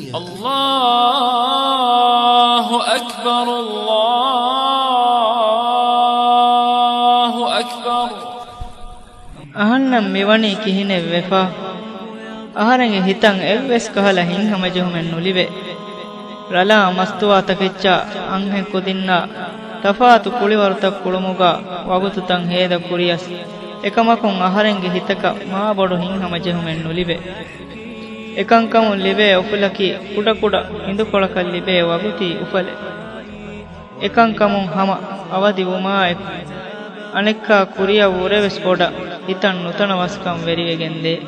الله أكبر الله أكبر أهنم ميواني كهينة وفا أهرنگ هتن ايوس كهلا هين همجهم نوليبه رلا مستوا تكچا انه كوديننا تفاتو كوليورتك كولموغا وغوتتن هيدا كورياس එකමකුන් අහරෙන්ගේ හිතක මා බොඩු හින් හැමජෙහුමෙන් නුලිබේ එකංකමුන් ලිබේ උපලකි කුඩ කුඩ හිඳු කොලකල් ලිබේ වගුති උපලේ එකංකමුන් හැම අවදි වුමා අනෙක්කා කුරියා වරෙවස් බොඩ හිතන් නුතන වස්කම් වෙරිවෙගෙන්දේ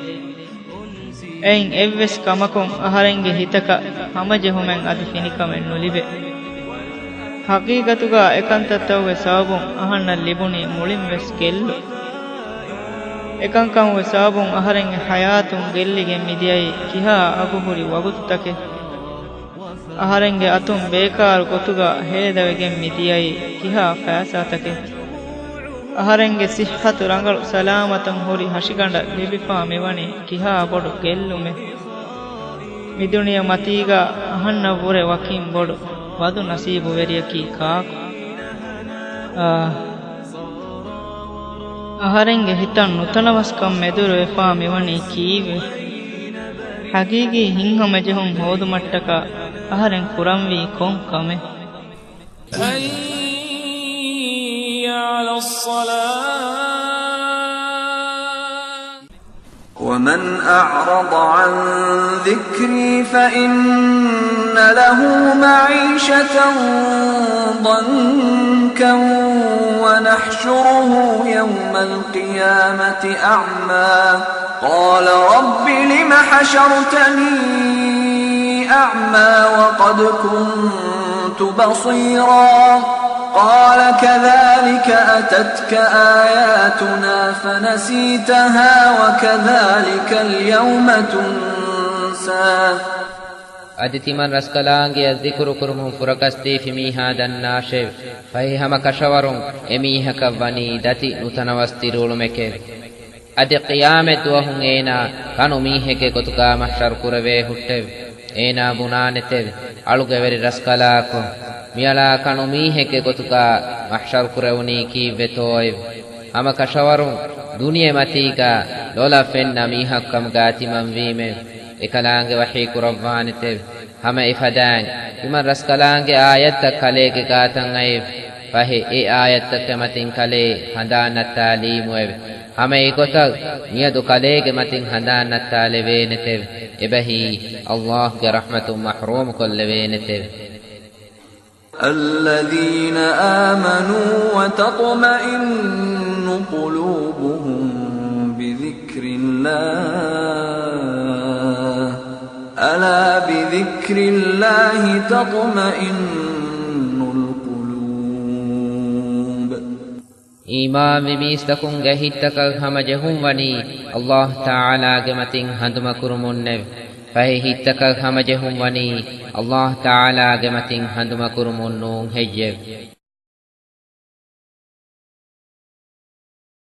එයින් එව්වස් කමකුන් අහරෙන්ගේ හිතක හැමජෙහුමෙන් අදි ෆිනිකමෙන් නුලිබේ හකීකතුගා එකන්තත්තවගේ සාබුන් අහන්න ලිබුනි මුලින් වෙස් කෙල්ලු එකංකම් වසාබුන් අහරෙන් හයාතුන් ගෙල්ලිගෙන් මිදියයි කිහා අගුහුරි වගුත්තකේ අහරෙන්ගේ අතුන් බේකාර කොතුගා හේදවෙගෙන් මිදියයි කිහා ෆෑසාතකේ අහරෙන්ගේ සිහ්හතු රංගලු සලාමතන් හොරි හෂිගඬ ලිබිපා මෙවනි කිහා බොඩු ගෙල්ලුමේ මිදුනිය මතීගා අහන්න වොරේ වකින් බොඩු වදු නසීබු වෙරියකි කාකු අහරෙන්ගේ හිතන් නුතනවස්කම් මෙදුර වෙෆා මෙවනි කීවේ හගීගී හින්හමජහුන් හෝදු මට්ටක අහරෙන් කුරම් වී කොන් කමෙ حي على الصلاة ومن أعرض عن ذكري فإن له معيشة ضنكا ونحشره يوم القيامة أعمى قال رب لم حشرتني أعمى وقد كنت بصيرا قال كذلك أتتك آياتنا فنسيتها وكذلك اليوم تنسى අදිතිමන් රස්කලාංගේ අධිකුරු කුරුමු පුරකස්තේ ෆිමීහා දන්නාෂේ ෆහි හම කෂවරුන් එමීහක වනී දති නුතනවස්තිරුළුමෙකේ අද ඛියාමෙත් වහුන් ඒනා කනු මීහෙකේ කොතුකා මහෂර් කුරවේ හුට්ටේ ඒනා බුනානෙතේ අලුගෙවරි රස්කලාකෝ මියලා කනු මීහෙකේ කොතුකා මහෂර් කුරවුනී කීවෙතෝයි හම කෂවරුන් දුනියේ මතීකා ලෝලා ෆෙන්නා මීහක්කම් ගාතිමන් වීමේ එකලාංගේ වහී කුරවානෙතේ හැම ඉෆදාන් ඉමන් රස්කලාංගේ ආයත් කලේගේ ගාතන් අය පහේ ඒ ආයත් කැමතින් කලේ හඳානත් තාලීමුවේ හැම ඒකත නියදු කලේගේ මතින් හඳානත් තාලේ වේනෙතේ එබහි අල්ලාහ්ගේ රහමතුන් මහරූම් කොල්ල වේනෙතේ الذين آمنوا وتطمئن قلوبهم بذكر الله ألا بذكر الله تطمئن القلوب إيمان بميستكم جهتك هم جهم وني الله تعالى جمتين هندم كرمون فهي هتك هم جهم وني الله تعالى جمتين هندم كرمون هجب